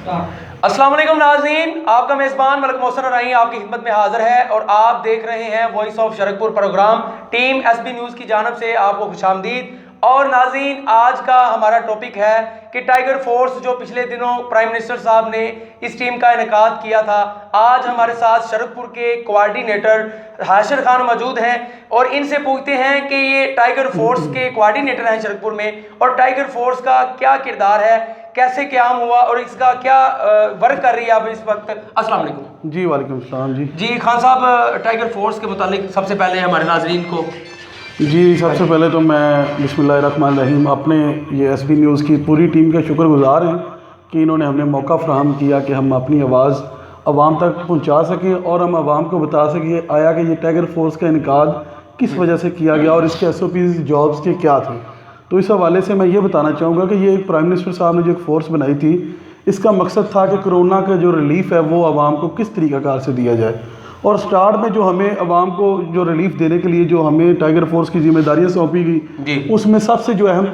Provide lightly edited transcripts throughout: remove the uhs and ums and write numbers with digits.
السلام علیکم ناظرین، آپ کا میزبان ملک محسن اورائیں آپ کی خدمت میں حاضر ہے اور آپ دیکھ رہے ہیں voice of Sharaqpur programme team S B news کی جانب سے آپ کو خوش آمدید۔ اور ناظرین، آج کا ہمارا ٹاپک ہے کہ ٹائیگر فورس جو پچھلے دنوں پرائم منسٹر صاحب نے اس ٹیم کا انعقاد کیا تھا، آج ہمارے ساتھ شرکپور کے کوارڈینیٹر حاشر خان موجود ہیں اور ان سے پوچھتے ہیں کہ یہ ٹائیگر فورس کے کوارڈینیٹر ہیں شرکپور میں، اور ٹائیگر فورس کا کیا کردار ہے، کیسے قیام ہوا اور اس کا کیا ورک کر رہی ہے اب اس وقت۔ السلام علیکم۔ جی وعلیکم السلام۔ جی خان صاحب، ٹائیگر فورس کے متعلق سب سے پہلے ہمارے ناظرین کو۔ جی سب سے پہلے تو میں بسم اللہ الرحمن الرحیم اپنے یہ ایس بی نیوز کی پوری ٹیم کا شکر گزار ہیں کہ انہوں نے ہمیں موقع فراہم کیا کہ ہم اپنی آواز عوام تک پہنچا سکیں اور ہم عوام کو بتا سکیں آیا کہ یہ ٹائیگر فورس کا انعقاد کس وجہ سے کیا گیا اور اس کے ایس او پیز جابس کے کیا تھے۔ تو اس حوالے سے میں یہ بتانا چاہوں گا کہ یہ ایک پرائم منسٹر صاحب نے جو ایک فورس بنائی تھی، اس کا مقصد تھا کہ کرونا کا جو ریلیف ہے وہ عوام کو کس طریقہ کار سے دیا جائے، اور سٹارٹ میں جو ہمیں عوام کو جو ریلیف دینے کے لیے جو ہمیں ٹائیگر فورس کی ذمہ داریاں سونپی گئی، اس میں سب سے جو اہم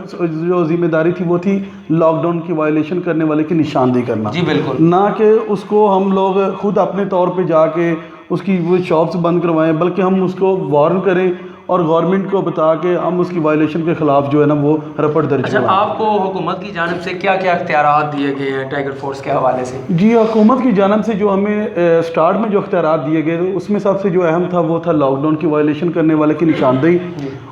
جو ذمہ داری تھی وہ تھی لاک ڈاؤن کی وائلیشن کرنے والے کی نشاندہی کرنا۔ جی بالکل، نہ کہ اس کو ہم لوگ خود اپنے طور پہ جا کے اس کی وہ شاپس بند کروائیں، بلکہ ہم اس کو وارن کریں اور گورنمنٹ کو بتا کے ہم اس کی وائلیشن کے خلاف جو ہے نا وہ رپورٹ درج اچھا، کروائیں۔ آپ کو حکومت کی جانب سے کیا کیا اختیارات دیے گئے ہیں ٹائیگر فورس کے حوالے سے؟ جی حکومت کی جانب سے جو ہمیں سٹارٹ میں جو اختیارات دیے گئے تھے اس میں سب سے جو اہم تھا وہ تھا لاک ڈاؤن کی وائلیشن کرنے والے کی نشاندہی،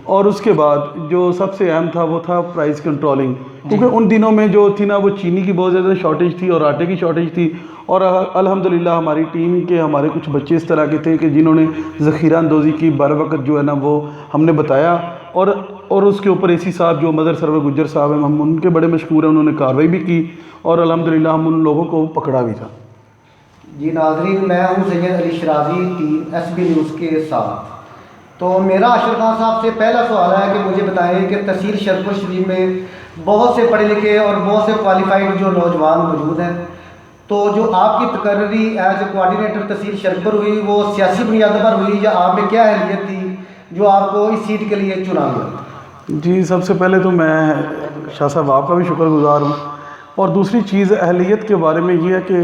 اور اس کے بعد جو سب سے اہم تھا وہ تھا پرائز کنٹرولنگ، کیونکہ ان دنوں میں جو تھی نا وہ چینی کی بہت زیادہ شارٹیج تھی اور آٹے کی شارٹیج تھی، اور الحمدللہ ہماری ٹیم کے ہمارے کچھ بچے اس طرح کے تھے کہ جنہوں نے ذخیرہ اندوزی کی بر وقت جو ہے نا وہ ہم نے بتایا، اور اس کے اوپر اے سی صاحب جو مظہر سرور گجر صاحب ہیں، ہم ان کے بڑے مشکور ہیں، انہوں نے کارروائی بھی کی اور الحمدللہ ہم ان لوگوں کو پکڑا بھی تھا۔ جی ناظرین، میں ہوں سید علی شرازی، ٹیم ایس بی نیوز کے ساتھ۔ تو میرا اشرف خان صاحب سے پہلا سوال ہے کہ مجھے بتائیں کہ تحصیل شرکپور شریف میں بہت سے پڑھے لکھے اور بہت سے کوالیفائڈ جو نوجوان موجود ہیں، تو جو آپ کی تقرری ایز اے کوارڈینیٹر تحصیل شرکپور ہوئی وہ سیاسی بنیادوں پر ہوئی یا آپ میں کیا اہلیت تھی جو آپ کو اس سیٹ کے لیے چنا گیا؟ جی سب سے پہلے تو میں شاہ صاحب آپ کا بھی شکر گزار ہوں، اور دوسری چیز اہلیت کے بارے میں یہ ہے کہ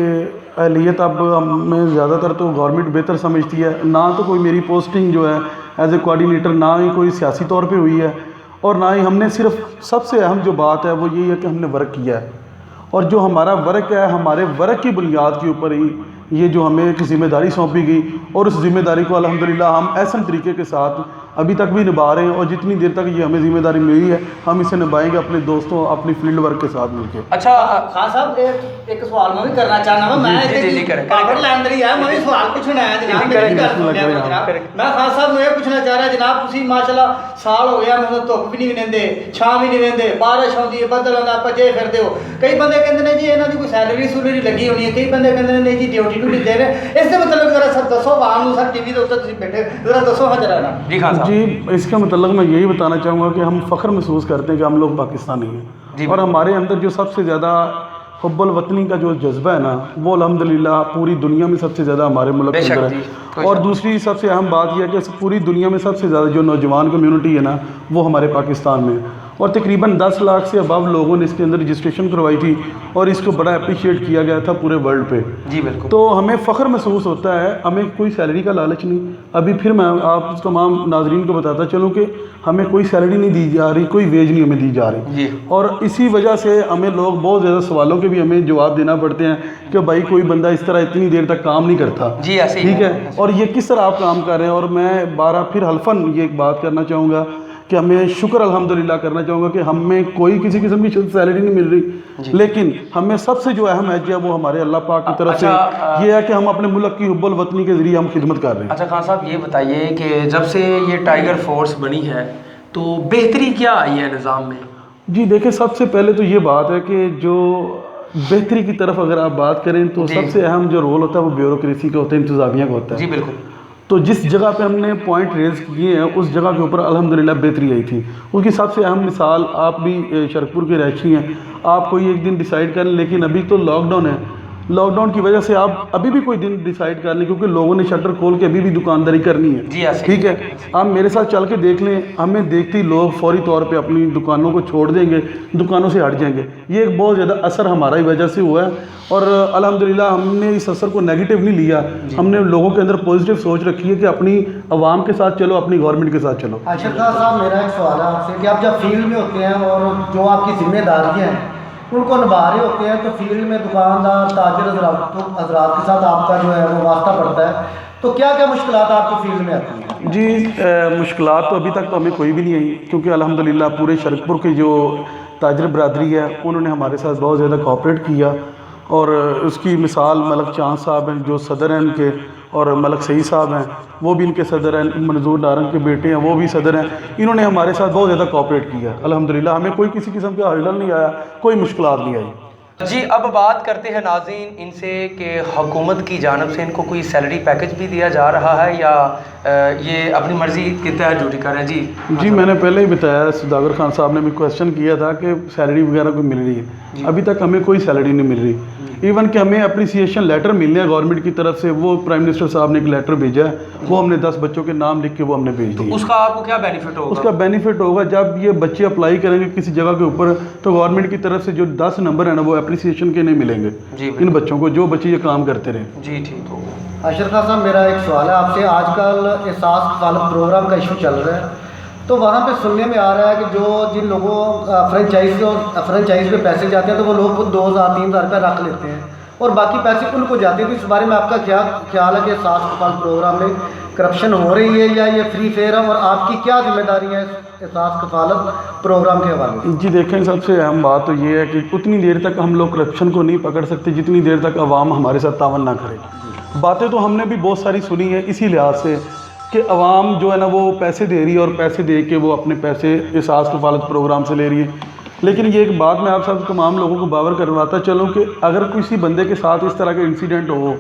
اہلیت اب میں زیادہ تر تو گورنمنٹ بہتر سمجھتی ہے، نہ تو کوئی میری پوسٹنگ جو ہے ایز اے کوارڈینیٹر نہ ہی کوئی سیاسی طور پہ ہوئی ہے، اور نہ ہی ہم نے صرف سب سے اہم جو بات ہے وہ یہی ہے کہ ہم نے ورک کیا ہے، اور جو ہمارا ورک ہے ہمارے ورک کی بنیاد کے اوپر ہی یہ جو ہمیں ایک ذمہ داری سونپی گئی، اور اس ذمہ داری کو الحمدللہ ہم احسن طریقے کے ساتھ ابھی تک بھی نبھا رہے ہیں، اور جتنی دیر تک یہ ہمیں ذمہ داری ملی ہے ہم اسے نبھائیں گے اپنے دوستوں اپنی فیلڈ ورک کے ساتھ مل کے۔ اچھا خان صاحب ایک سوال میں بھی کرنا چاہنا میں کاغذ لیندری ہے، میں بھی سوال پوچھنا ہے جناب، میں خان صاحب میں یہ پوچھنا چاہ رہا جناب، تسی ماشاءاللہ سال ہو گیا مطلب دھوپ بھی نہیں ویندے چھاں بھی نہیں ویندے، بارش آتی ہے بدل آتا بھجے پھرتے ہو، کئی بندے کہتے ہیں جی انہوں کی کوئی سیلری سولری لگی ہونی ہے، کئی بندے کہتے ہیں نہیں جی ڈیوٹی ڈیوٹی دے رہے، اس سے مطلب ذرا سر دسو عوام سر ٹی وی کے اوپر تسی بیٹھے ذرا دسو ہاں ذرا نا۔ جی خان صاحب۔ جی اس کا متعلق میں یہی بتانا چاہوں گا کہ ہم فخر محسوس کرتے ہیں کہ ہم لوگ پاکستانی ہیں، اور ہمارے اندر جو سب سے زیادہ حب الوطنی کا جو جذبہ ہے نا وہ الحمدللہ پوری دنیا میں سب سے زیادہ ہمارے ملک کے اندر ہے، اور دوسری سب سے اہم بات یہ ہے کہ پوری دنیا میں سب سے زیادہ جو نوجوان کمیونٹی ہے نا وہ ہمارے پاکستان میں ہے، اور تقریباً 10 لاکھ سے ابو لوگوں نے اس کے اندر رجسٹریشن کروائی تھی، اور اس کو بڑا اپریشیٹ کیا گیا تھا پورے ورلڈ پہ۔ جی بالکل۔ تو ہمیں فخر محسوس ہوتا ہے، ہمیں کوئی سیلری کا لالچ نہیں، ابھی پھر میں آپ تمام ناظرین کو بتاتا چلوں کہ ہمیں کوئی سیلری نہیں دی جا رہی، کوئی ویج نہیں ہمیں دی جا رہی، اور اسی وجہ سے ہمیں لوگ بہت زیادہ سوالوں کے بھی ہمیں جواب دینا پڑتے ہیں کہ بھائی کوئی بندہ اس طرح اتنی دیر تک کام نہیں کرتا، ٹھیک ہے، اور یہ کس طرح آپ کام کر رہے ہیں، اور میں بارہ پھر حلفاً یہ ایک بات کرنا چاہوں گا کہ ہمیں شکر الحمدللہ کرنا چاہوں گا کہ ہمیں کوئی کسی قسم کی سیلری نہیں مل رہی، لیکن ہمیں سب سے جو اہم ہے وہ ہمارے اللہ پاک کی طرف سے یہ ہے کہ ہم اپنے ملک کی حب الوطنی کے ذریعے ہم خدمت کر رہے ہیں۔ اچھا خان صاحب یہ بتائیے کہ جب سے یہ ٹائیگر فورس بنی ہے تو بہتری کیا آئی ہے نظام میں؟ جی دیکھیں، سب سے پہلے تو یہ بات ہے کہ جو بہتری کی طرف اگر آپ بات کریں تو سب سے اہم جو رول ہوتا ہے وہ بیوروکریسی کا ہوتا ہے، انتظامیہ کا ہوتا ہے۔ جی بالکل۔ تو جس جگہ پہ ہم نے پوائنٹ ریز کیے ہیں اس جگہ کے اوپر الحمدللہ بہتری آئی تھی۔ اس کی سب سے اہم مثال، آپ بھی شرکپور کے رہائشی ہیں، آپ کوئی ایک دن ڈیسائیڈ کریں، لیکن ابھی تو لاک ڈاؤن ہے، لاک ڈاؤن کی وجہ سے آپ ابھی بھی کوئی دن ڈیسائیڈ کر لیں، کیونکہ لوگوں نے شٹر کھول کے ابھی بھی دکانداری کرنی ہے، جی ایسے ٹھیک ہے، آپ میرے ساتھ چل کے دیکھ لیں، ہمیں دیکھتے ہی لوگ فوری طور پہ اپنی دکانوں کو چھوڑ دیں گے، دکانوں سے ہٹ جائیں گے. یہ ایک بہت زیادہ اثر ہماری وجہ سے ہوا ہے، اور الحمدللہ ہم نے اس اثر کو نیگیٹو نہیں لیا، ہم نے لوگوں کے اندر پازیٹیو سوچ رکھی ہے کہ اپنی عوام کے ساتھ چلو، اپنی گورنمنٹ کے ساتھ چلو. اشرف خان صاحب، میرا ایک سوال ہے آپ سے کہ آپ جب فیلڈ میں ہوتے ہیں اور جو آپ کی ذمہ داریاں ہیں ان کو نبھا رہے ہوتے ہیں، تو فیلڈ میں دکاندار تاجر حضرات کے ساتھ آپ کا جو ہے وہ واسطہ پڑتا ہے، تو کیا کیا مشکلات آپ کو فیلڈ میں آتی ہیں؟ جی مشکلات تو ابھی تک تو ہمیں کوئی بھی نہیں آئی، کیونکہ الحمدللہ پورے شرکپور کی جو تاجر برادری ہے انہوں نے ہمارے ساتھ بہت زیادہ کوآپریٹ کیا، اور اس کی مثال ملک چاند صاحب ہیں جو صدر ہیں ان کے، اور ملک سعید صاحب ہیں وہ بھی ان کے صدر ہیں، منظور نارنگ کے بیٹے ہیں وہ بھی صدر ہیں. انہوں نے ہمارے ساتھ بہت زیادہ کوآپریٹ کیا الحمدللہ، ہمیں کوئی کسی قسم کا ہرڈل نہیں آیا، کوئی مشکلات نہیں آئی. جی اب بات کرتے ہیں ناظرین ان سے کہ حکومت کی جانب سے ان کو کوئی سیلری پیکج بھی دیا جا رہا ہے یا یہ اپنی مرضی کے تحت ڈیوٹی کر رہے ہیں؟ جی میں نے پہلے ہی بتایا، سوداگر خان صاحب نے بھی کویشچن کیا تھا کہ سیلری وغیرہ کوئی مل رہی ہے، ابھی تک ہمیں کوئی سیلری نہیں مل رہی. ایون کہ ہمیں اپریسیشن لیٹر ملنے ہیں گورنمنٹ کی طرف سے، وہ پرائم منسٹر صاحب نے ایک لیٹر بھیجا ہے، وہ ہم نے 10 بچوں کے نام لکھ کے وہ ہم نے بھیج دیا. اس کا آپ کو کیا بینیفٹ ہوگا؟ اس کا بینیفٹ ہوگا جب یہ بچے اپلائی کریں گے کسی جگہ کے اوپر تو گورنمنٹ کی طرف سے جو 10 نمبر ہیں نا وہ اپریسیشن کے نہیں ملیں گے ان بچوں کو، جو بچے یہ کام کرتے رہے. جی ٹھیک ہوگا. اشرف خان صاحب، میرا ایک سوال ہے آپ سے. آج کل احساس کفالت پروگرام کا ایشو چل رہا ہے، تو وہاں پہ سننے میں آ رہا ہے کہ جن لوگوں فرنچائز پہ پیسے جاتے ہیں تو وہ لوگ خود 2,000-3,000 روپے رکھ لیتے ہیں اور باقی پیسے ان کو جاتے ہیں. تو اس بارے میں آپ کا کیا خیال ہے کہ احساس کفالت پروگرام میں کرپشن ہو رہی ہے یا یہ فری فیئر ہے، اور آپ کی کیا ذمہ داری ہے احساس کفالت پروگرام کے حوالے سے؟ جی دیکھیں، سب سے اہم بات تو یہ ہے کہ اتنی دیر تک ہم لوگ کرپشن کو نہیں پکڑ سکتے جتنی دیر تک عوام ہمارے ساتھ تعاون نہ کرے. باتیں تو ہم نے بھی بہت ساری سنی ہیں اسی لحاظ سے کہ عوام جو ہے نا وہ پیسے دے رہی ہے اور پیسے دے کے وہ اپنے پیسے احساس کفالت پروگرام سے لے رہی ہے. لیکن یہ ایک بات میں آپ سب تمام لوگوں کو باور کرواتا چلوں کہ اگر کسی بندے کے ساتھ اس طرح کا انسیڈنٹ ہو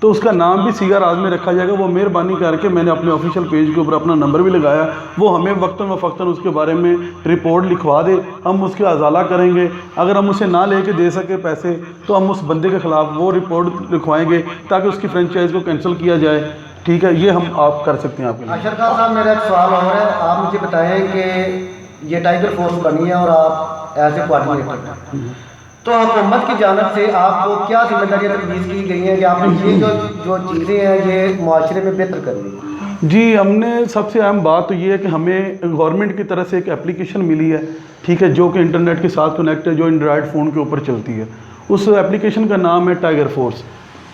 تو اس کا نام بھی سیگا راز میں رکھا جائے گا. وہ مہربانی کر کے، میں نے اپنے آفیشیل پیج کے اوپر اپنا نمبر بھی لگایا، وہ ہمیں وقتاً و فوقتاً اس کے بارے میں رپورٹ لکھوا دے، ہم اس کا ازالہ کریں گے. اگر ہم اسے نہ لے کے دے سکے پیسے تو ہم اس بندے کے خلاف وہ رپورٹ لکھوائیں گے تاکہ اس کی فرنچائز کو کینسل کیا جائے. ٹھیک ہے، یہ ہم آپ کر سکتے ہیں آپ کے لیے. اشرف خان صاحب، میرا ایک سوال اور ہے. آپ مجھے بتائیں کہ یہ ٹائیگر فورس بنی ہے اور آپ ایز اے کوآرڈینیٹر ہیں، تو حکومت کی جانب سے آپ کو کیا ذمہ داریاں تجویز کی گئی ہیں کہ آپ نے یہ جو چیزیں ہیں یہ معاشرے میں بہتر کرنی ہے؟ جی ہم نے سب سے اہم بات تو یہ ہے کہ ہمیں گورنمنٹ کی طرف سے ایک اپلیکیشن ملی ہے، ٹھیک ہے، جو کہ انٹرنیٹ کے ساتھ کنیکٹ ہے، جو اینڈرائڈ فون کے اوپر چلتی ہے. اس اپلیکیشن کا نام ہے ٹائیگر فورس.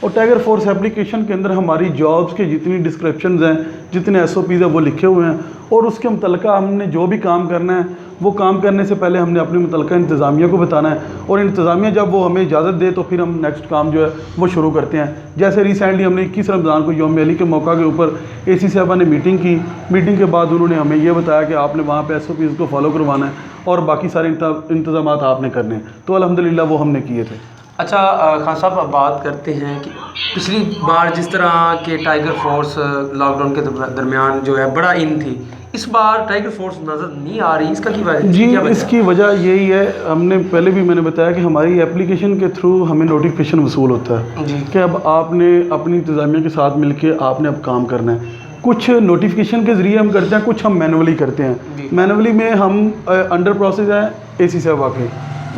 اور ٹائیگر فورس اپلیکیشن کے اندر ہماری جابس کے جتنی ڈسکرپشنز ہیں، جتنے SOPs ہیں وہ لکھے ہوئے ہیں، اور اس کے متعلقہ ہم نے جو بھی کام کرنا ہے وہ کام کرنے سے پہلے ہم نے اپنے متعلقہ انتظامیہ کو بتانا ہے، اور انتظامیہ جب وہ ہمیں اجازت دے تو پھر ہم نیکسٹ کام جو ہے وہ شروع کرتے ہیں. جیسے ریسنٹلی ہم نے 21 رمضان کو یوم علی کے موقع کے اوپر AC صاحبہ نے میٹنگ کی. میٹنگ کے بعد انہوں نے ہمیں یہ بتایا کہ آپ نے وہاں پہ SOPs کو فالو کروانا ہے اور باقی سارے انتظامات آپ نے کرنے ہیں. تو الحمدللہ وہ ہم نے کیے تھے. اچھا خان صاحب، اب بات کرتے ہیں کہ پچھلی بار جس طرح کہ ٹائیگر فورس لاک ڈاؤن کے درمیان جو ہے بڑا ان تھی، اس بار ٹائیگر فورس نظر نہیں آ رہی، اس کا کی وجہ؟ جی اس کی وجہ یہی ہے، ہم نے پہلے بھی میں نے بتایا کہ ہماری اپلیکیشن کے تھرو ہمیں نوٹیفیکیشن وصول ہوتا ہے کہ اب آپ نے اپنی انتظامیہ کے ساتھ مل کے آپ نے اب کام کرنا ہے. کچھ نوٹیفیکیشن کے ذریعے ہم کرتے ہیں، کچھ ہم مینولی کرتے ہیں. مینولی میں ہم انڈر پروسیس ہیں AC صاحبہ کے.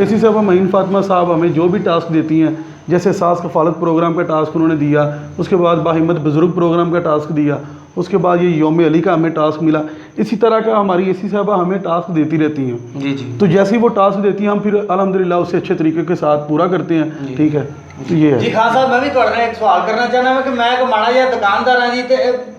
AC صاحبہ معین فاطمہ صاحب ہمیں جو بھی ٹاسک دیتی ہیں، جیسے احساس کفالت پروگرام کا ٹاسک انہوں نے دیا، اس کے بعد باہمت بزرگ پروگرام کا ٹاسک دیا، اس کے بعد یہ یوم علی کا ہمیں ٹاسک ملا. اسی طرح کا ہماری AC صاحبہ ہمیں ٹاسک دیتی رہتی ہیں. جی تو جیسے ہی وہ ٹاسک دیتی ہیں ہم پھر الحمدللہ اسے اچھے طریقے کے ساتھ پورا کرتے ہیں. ٹھیک ہے، یہ ہے. جی خان صاحب، میں بھی تھوڑے ایک سوال کرنا چاہنا ہے کہ میں ایک ماڑا جہا دکاندار ہاں جی، تے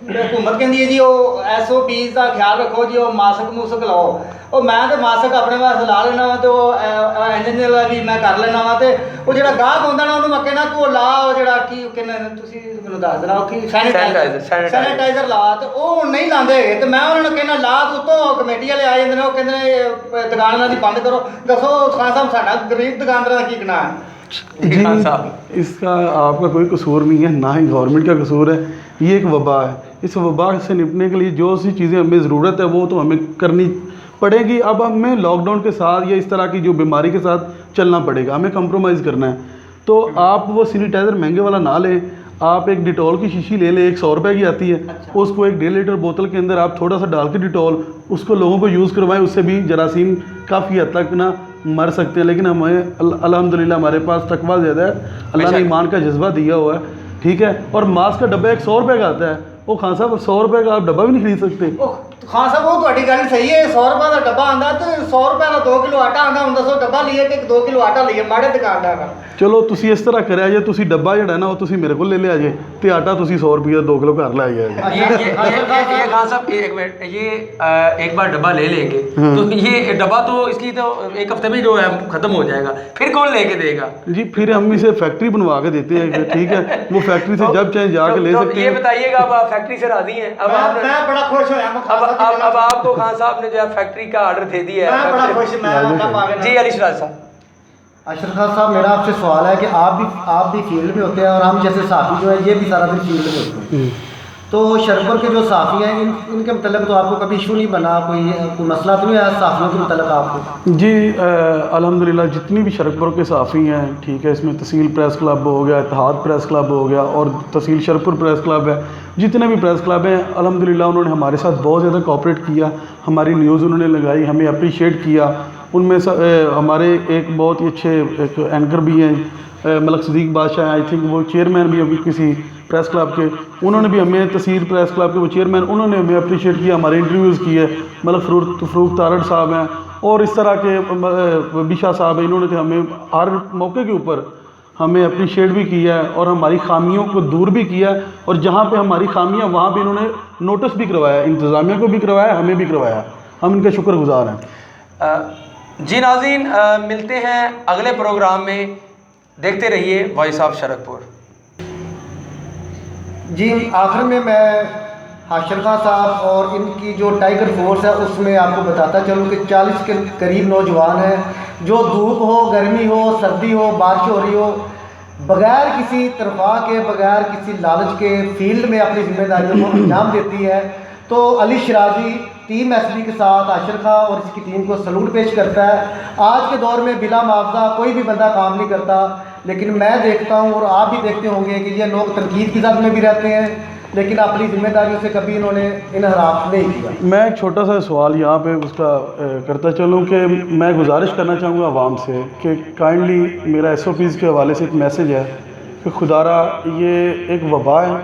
حکومت کہندی ہے جی وہ SOPs کا خیال رکھو جی، وہ ماسک موسک لاؤ. اور میں تو ماسک اپنے واسطے لا لینا وا، تو انجن بھی میں کر لینا وا. تے وہ جڑا گاہک ہوندا نا انہوں میں کہنا تو لا، وہ جڑا کی کہنا تسی مینوں دس دینا کہ سینیٹائزر لا، تے وہ نہیں لاندے ہیگے. تے میں انہوں نے کہنا لا، تو کمیٹی والے آ جاندے نے، وہ کہندے نے دکان دی بند کرو. دسو خان صاحب، ساڈا غریب دکاندار دا کی گناہ ہے؟ جی اس کا آپ کا کوئی قصور نہیں ہے، نہ ہی گورنمنٹ کا قصور ہے. یہ ایک وبا ہے. اس وبا سے نپٹنے کے لیے جو سی چیزیں ہمیں ضرورت ہے وہ تو ہمیں کرنی پڑے گی. اب ہمیں لاک ڈاؤن کے ساتھ یا اس طرح کی جو بیماری کے ساتھ چلنا پڑے گا، ہمیں کمپرومائز کرنا ہے. تو آپ وہ سینیٹائزر مہنگے والا نہ لیں، آپ ایک ڈیٹول کی شیشی لے لیں، 100 روپے کی آتی ہے، اس کو ایک 1.5 لیٹر بوتل کے اندر آپ تھوڑا سا ڈال کے ڈیٹول اس کو لوگوں کو یوز کروائیں، اس سے بھی جراثیم کافی حد تک نا مر سکتے ہیں۔ لیکن ہمیں الحمدللہ ہمارے پاس تقویٰ زیادہ ہے، اللہ نے ایمان کا جذبہ دیا ہوا ہے، ٹھیک ہے۔ اور ماسک کا ڈبہ ایک 100 روپے کا آتا ہے، وہ خان صاحب 100 روپے کا آپ ڈبہ بھی نہیں خرید سکتے۔ خان صاحب وہ تہاڈی گل صحیح ہے، 100 روپے کا ڈبہ آندا تے 100 روپے کا 2 کلو آٹا آندا، ہن دسو ڈبہ لیے کہ 2 کلو آٹا لیے ماڑے دکاندار کا۔ چلو تسی اس طرح کریا جے، تسی ڈبہ جڑا ہے نا وہ تسی میرے کو لے لیا جے تے آٹا تسی 100 روپیہ 2 کلو گھر لے آئیے جے۔ یہ خان صاحب ایک منٹ، یہ ایک بار ڈبہ لے لیں گے تو یہ ڈبہ تو اس کی تو ایک ہفتے میں جو ہے ختم ہو جائے گا، پھر کون لے کے دے گا؟ جی پھر ہم اسے فیکٹری بنوا کے دیتے ہیں، ٹھیک ہے، وہ فیکٹری سے جب چاہیں جا کے لے سکتے ہیں۔ یہ بتائیے گا اب آپ فیکٹری سے راضی ہیں؟ اب میں بڑا خوش ہوا، اب آپ کو خان صاحب نے جو ہے فیکٹری کا آرڈر دے دیا میں بڑا ہے۔ خوش، میں اللہ پاک۔ جی علی شراز صاحب۔ اشرف خان صاحب میرا آپ سے سوال ہے کہ آپ بھی فیلڈ میں ہوتے ہیں اور ہم جیسے صحافی جو ہیں یہ بھی سارا دن فیلڈ میں ہوتے ہیں، تو شرپور کے جو صحافی ہیں ان کے متعلق تو آپ کو کبھی ایشو نہیں بنا، کوئی مسئلہ تو نہیں آیا صحافیوں کے متعلق آپ کو؟ جی الحمدللہ جتنی بھی شرکپور کے صحافی ہیں، ٹھیک ہے، اس میں تحصیل پریس کلب ہو گیا، اتحاد پریس کلب ہو گیا اور تحصیل شرکپور پریس کلب ہے، جتنے بھی پریس کلب ہیں الحمدللہ انہوں نے ہمارے ساتھ بہت زیادہ کوآپریٹ کیا، ہماری نیوز انہوں نے لگائی، ہمیں اپریشیٹ کیا۔ ان میں ہمارے ایک بہت ہی اچھے ایک اینکر بھی ہیں ملک صدیق بادشاہ ہیں، آئی تھنک وہ چیئرمین بھی ابھی کسی پریس کلب کے، انہوں نے بھی ہمیں تحصیل پریس کلب کے وہ چیئرمین انہوں نے ہمیں اپریشیٹ کیا، ہمارے انٹرویوز کیے، ملک فروخ تارڑ صاحب ہیں اور اس طرح کے بشا صاحب ہیں، انہوں نے ہمیں ہر موقع کے اوپر ہمیں اپریشیٹ بھی کیا ہے اور ہماری خامیوں کو دور بھی کیا ہے، اور جہاں پہ ہماری خامیاں وہاں پہ انہوں نے نوٹس بھی کروایا، انتظامیہ کو بھی کروایا، ہمیں بھی کروایا، ہم ان کے شکر گزار ہیں۔ جی ناظرین، ملتے ہیں اگلے پروگرام میں، دیکھتے رہیے وائس آف شرکپور۔ جی آخر میں حاشر خان صاحب اور ان کی جو ٹائیگر فورس ہے اس میں آپ کو بتاتا چلوں کہ 40 کے قریب نوجوان ہیں جو دھوپ ہو، گرمی ہو، سردی ہو، بارش ہو رہی ہو، بغیر کسی تنخواہ کے، بغیر کسی لالچ کے فیلڈ میں اپنی ذمہ داریوں کو انجام دیتی ہے۔ تو علی شرازی ٹیم ایس بی کے ساتھ حاشر خان اور اس کی ٹیم کو سلوٹ پیش کرتا ہے۔ آج کے دور میں بلا معاوضہ کوئی بھی بندہ کام نہیں کرتا، لیکن میں دیکھتا ہوں اور آپ بھی دیکھتے ہوں گے کہ یہ لوگ تنقید کی زد میں بھی رہتے ہیں لیکن اپنی ذمہ داریوں سے کبھی انہوں نے انحراف نہیں کیا۔ میں ایک چھوٹا سا سوال یہاں پہ اس کا کرتا چلوں کہ میں گزارش کرنا چاہوں گا عوام سے کہ کائنڈلی میرا ایس او پیز کے حوالے سے ایک میسیج ہے کہ خدا را یہ ایک وبا ہے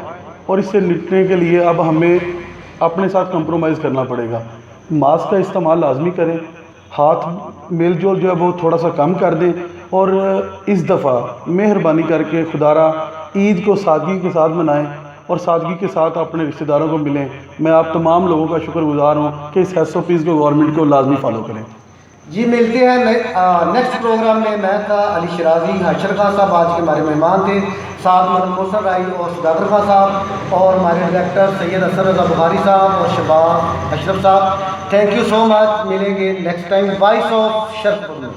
اور اس سے نپٹنے کے لیے اب ہمیں اپنے ساتھ کمپرومائز کرنا پڑے گا۔ ماسک کا استعمال لازمی کریں، ہاتھ میل جول جو ہے وہ تھوڑا سا کم کر دیں، اور اس دفعہ مہربانی کر کے خدا را عید کو سادگی کے ساتھ منائیں اور سادگی کے ساتھ اپنے رشتہ داروں کو ملیں۔ میں آپ تمام لوگوں کا شکر گزار ہوں کہ اس ایس او پیز کو گورنمنٹ کو لازمی فالو کریں۔ جی ملتے ہیں نیکسٹ پروگرام میں۔ میں تھا علی شرازی، حاشر خان صاحب آج کے ہمارے مہمان تھے، ساتھ محمد محسن رائی اور صداقت خان صاحب اور ہمارے ڈائریکٹر سید اسد رضا بخاری صاحب اور شباب اشرف صاحب۔ تھینک یو سو مچ، ملیں گے next time voice of Sharaqpur میں۔